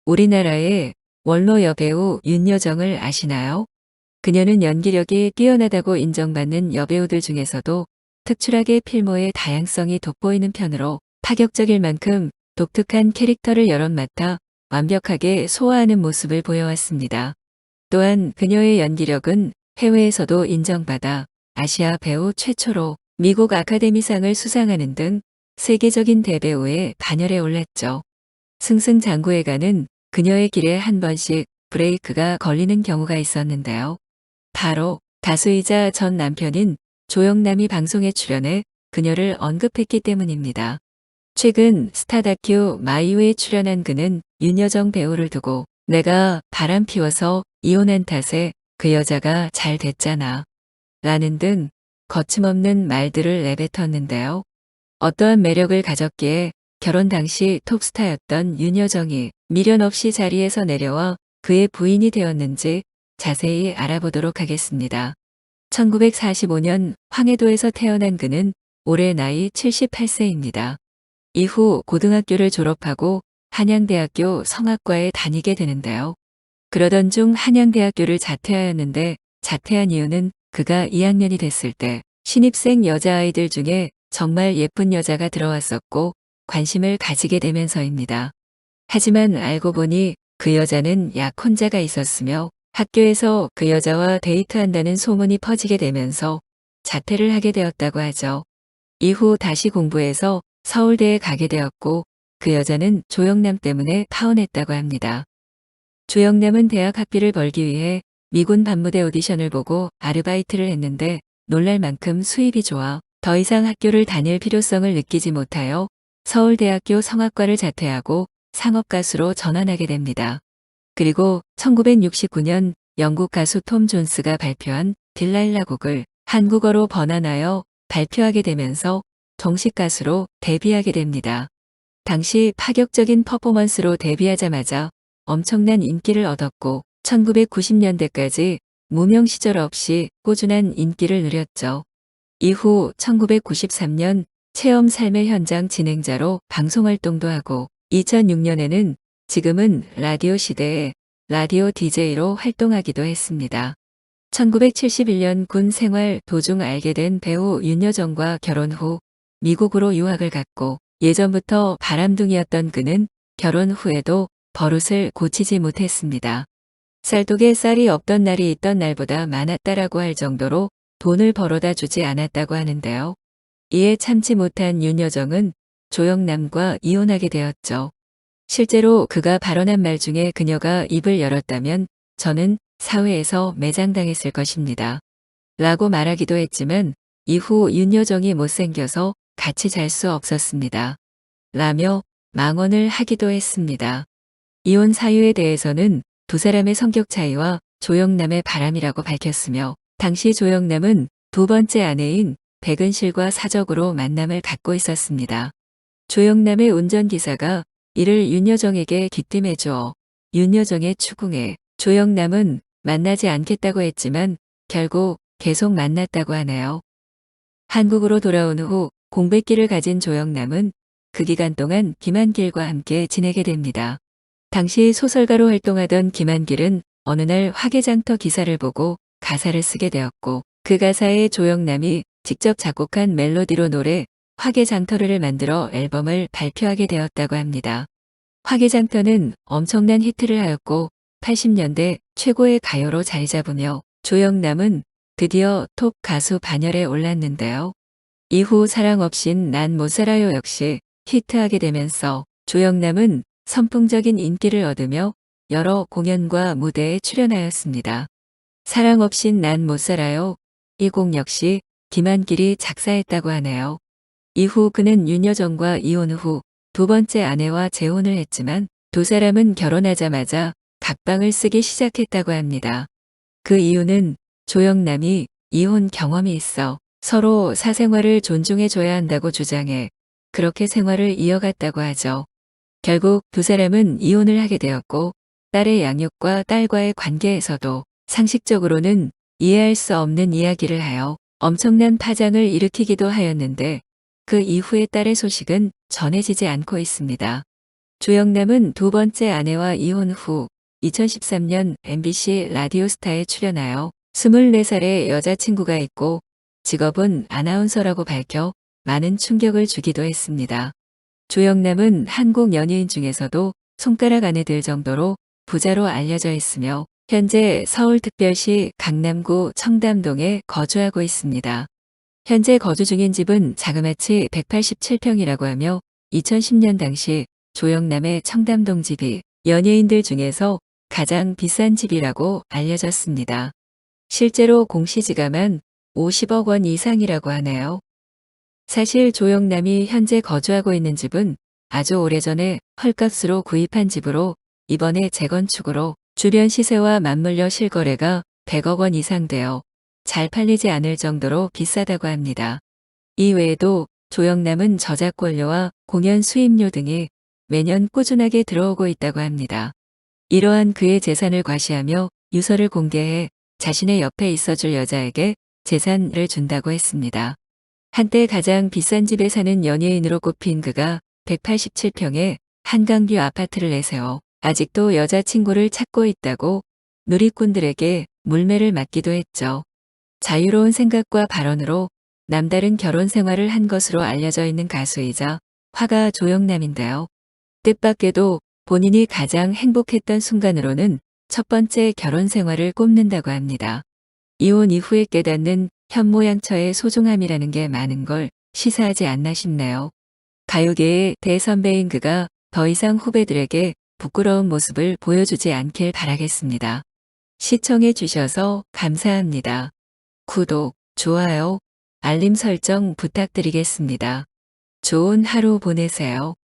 우리나라의 원로 여배우 윤여정을 아시나요? 그녀는 연기력이 뛰어나다고 인정받는 여배우들 중에서도 특출하게 필모의 다양성이 돋보이는 편으로 파격적일 만큼 독특한 캐릭터를 여럿 맡아 완벽하게 소화하는 모습을 보여왔습니다. 또한 그녀의 연기력은 해외에서도 인정받아 아시아 배우 최초로 미국 아카데미상을 수상하는 등 세계적인 대배우의 반열에 올랐죠. 승승장구해가는 그녀의 길에 한 번씩 브레이크가 걸리는 경우가 있었는데요. 바로 가수이자 전 남편인 조영남이 방송에 출연해 그녀를 언급했기 때문입니다. 최근 스타 다큐 마이유에 출연한 그는 윤여정 배우를 두고 내가 바람 피워서 이혼한 탓에 그 여자가 잘 됐잖아 라는 등 거침없는 말들을 내뱉었는데요. 어떠한 매력을 가졌기에 결혼 당시 톱스타였던 윤여정이 미련 없이 자리에서 내려와 그의 부인이 되었는지 자세히 알아보도록 하겠습니다. 1945년 황해도에서 태어난 그는 올해 나이 78세입니다. 이후 고등학교를 졸업하고 한양대학교 성악과에 다니게 되는데요. 그러던 중 한양대학교를 자퇴하였는데 자퇴한 이유는 그가 2학년이 됐을 때 신입생 여자아이들 중에 정말 예쁜 여자가 들어왔었고 관심을 가지게 되면서입니다. 하지만 알고 보니 그 여자는 약혼자가 있었으며 학교에서 그 여자와 데이트한다는 소문이 퍼지게 되면서 자퇴를 하게 되었다고 하죠. 이후 다시 공부해서 서울대에 가게 되었고 그 여자는 조영남 때문에 파혼했다고 합니다. 조영남은 대학 학비를 벌기 위해 미군 반무대 오디션을 보고 아르바이트를 했는데 놀랄 만큼 수입이 좋아 더 이상 학교를 다닐 필요성을 느끼지 못하여 서울대학교 성악과를 자퇴하고 상업가수로 전환하게 됩니다. 그리고 1969년 영국 가수 톰 존스가 발표한 딜라일라 곡을 한국어로 번안하여 발표하게 되면서 정식 가수로 데뷔하게 됩니다. 당시 파격적인 퍼포먼스로 데뷔하자마자 엄청난 인기를 얻었고 1990년대까지 무명 시절 없이 꾸준한 인기를 누렸죠. 이후 1993년 체험 삶의 현장 진행자로 방송활동도 하고 2006년에는 지금은 라디오 시대의 라디오 DJ로 활동하기도 했습니다. 1971년 군 생활 도중 알게 된 배우 윤여정과 결혼 후 미국으로 유학을 갔고 예전부터 바람둥이였던 그는 결혼 후에도 버릇을 고치지 못했습니다. 쌀독에 쌀이 없던 날이 있던 날보다 많았다라고 할 정도로 돈을 벌어다 주지 않았다고 하는데요. 이에 참지 못한 윤여정은 조영남과 이혼하게 되었죠. 실제로 그가 발언한 말 중에 그녀가 입을 열었다면 저는 사회에서 매장당했을 것입니다. 라고 말하기도 했지만 이후 윤여정이 못생겨서 같이 잘 수 없었습니다. 라며 망언을 하기도 했습니다. 이혼 사유에 대해서는 두 사람의 성격 차이와 조영남의 바람이라고 밝혔으며 당시 조영남은 두 번째 아내인 백은실과 사적으로 만남을 갖고 있었습니다. 조영남의 운전기사가 이를 윤여정에게 귀띔해 주어 윤여정의 추궁에 조영남은 만나지 않겠다고 했지만 결국 계속 만났다고 하네요. 한국으로 돌아온 후 공백기를 가진 조영남은 그 기간 동안 김한길과 함께 지내게 됩니다. 당시 소설가로 활동하던 김한길은 어느 날 화개장터 기사를 보고 가사를 쓰게 되었고 그 가사에 조영남이 직접 작곡한 멜로디로 노래 화개장터를 만들어 앨범을 발표하게 되었다고 합니다. 화개장터는 엄청난 히트를 하였고 80년대 최고의 가요로 자리 잡으며 조영남은 드디어 톱 가수 반열에 올랐는데요. 이후 사랑 없인 난 못 살아요 역시 히트하게 되면서 조영남은 선풍적인 인기를 얻으며 여러 공연과 무대에 출연하였습니다. 사랑 없인 난 못 살아요 이 곡 역시 김한길이 작사했다고 하네요. 이후 그는 윤여정과 이혼 후 두 번째 아내와 재혼을 했지만 두 사람은 결혼하자마자 각방을 쓰기 시작했다고 합니다. 그 이유는 조영남이 이혼 경험이 있어 서로 사생활을 존중해줘야 한다고 주장해 그렇게 생활을 이어갔다고 하죠. 결국 두 사람은 이혼을 하게 되었고 딸의 양육과 딸과의 관계에서도 상식적으로는 이해할 수 없는 이야기를 하여 엄청난 파장을 일으키기도 하였는데 그 이후에 딸의 소식은 전해지지 않고 있습니다. 조영남은 두 번째 아내와 이혼 후 2013년 MBC 라디오스타에 출연하여 24살의 여자친구가 있고 직업은 아나운서라고 밝혀 많은 충격을 주기도 했습니다. 조영남은 한국 연예인 중에서도 손가락 안에 들 정도로 부자로 알려져 있으며 현재 서울특별시 강남구 청담동에 거주하고 있습니다. 현재 거주 중인 집은 자그마치 187평이라고 하며 2010년 당시 조영남의 청담동 집이 연예인들 중에서 가장 비싼 집이라고 알려졌습니다. 실제로 공시지가만 50억 원 이상이라고 하네요. 사실 조영남이 현재 거주하고 있는 집은 아주 오래전에 헐값으로 구입한 집으로 이번에 재건축으로 주변 시세와 맞물려 실거래가 100억 원 이상 되어 잘 팔리지 않을 정도로 비싸다고 합니다. 이 외에도 조영남은 저작권료와 공연 수입료 등이 매년 꾸준하게 들어오고 있다고 합니다. 이러한 그의 재산을 과시하며 유서를 공개해 자신의 옆에 있어줄 여자에게 재산을 준다고 했습니다. 한때 가장 비싼 집에 사는 연예인으로 꼽힌 그가 187평의 한강뷰 아파트를 내세워 아직도 여자친구를 찾고 있다고 누리꾼들에게 물매를 맞기도 했죠. 자유로운 생각과 발언으로 남다른 결혼 생활을 한 것으로 알려져 있는 가수이자 화가 조영남인데요. 뜻밖에도 본인이 가장 행복했던 순간으로는 첫 번째 결혼 생활을 꼽는다고 합니다. 이혼 이후에 깨닫는 현모양처의 소중함이라는 게 많은 걸 시사하지 않나 싶네요. 가요계의 대선배인 그가 더 이상 후배들에게 부끄러운 모습을 보여주지 않길 바라겠습니다. 시청해 주셔서 감사합니다. 구독, 좋아요, 알림 설정 부탁드리겠습니다. 좋은 하루 보내세요.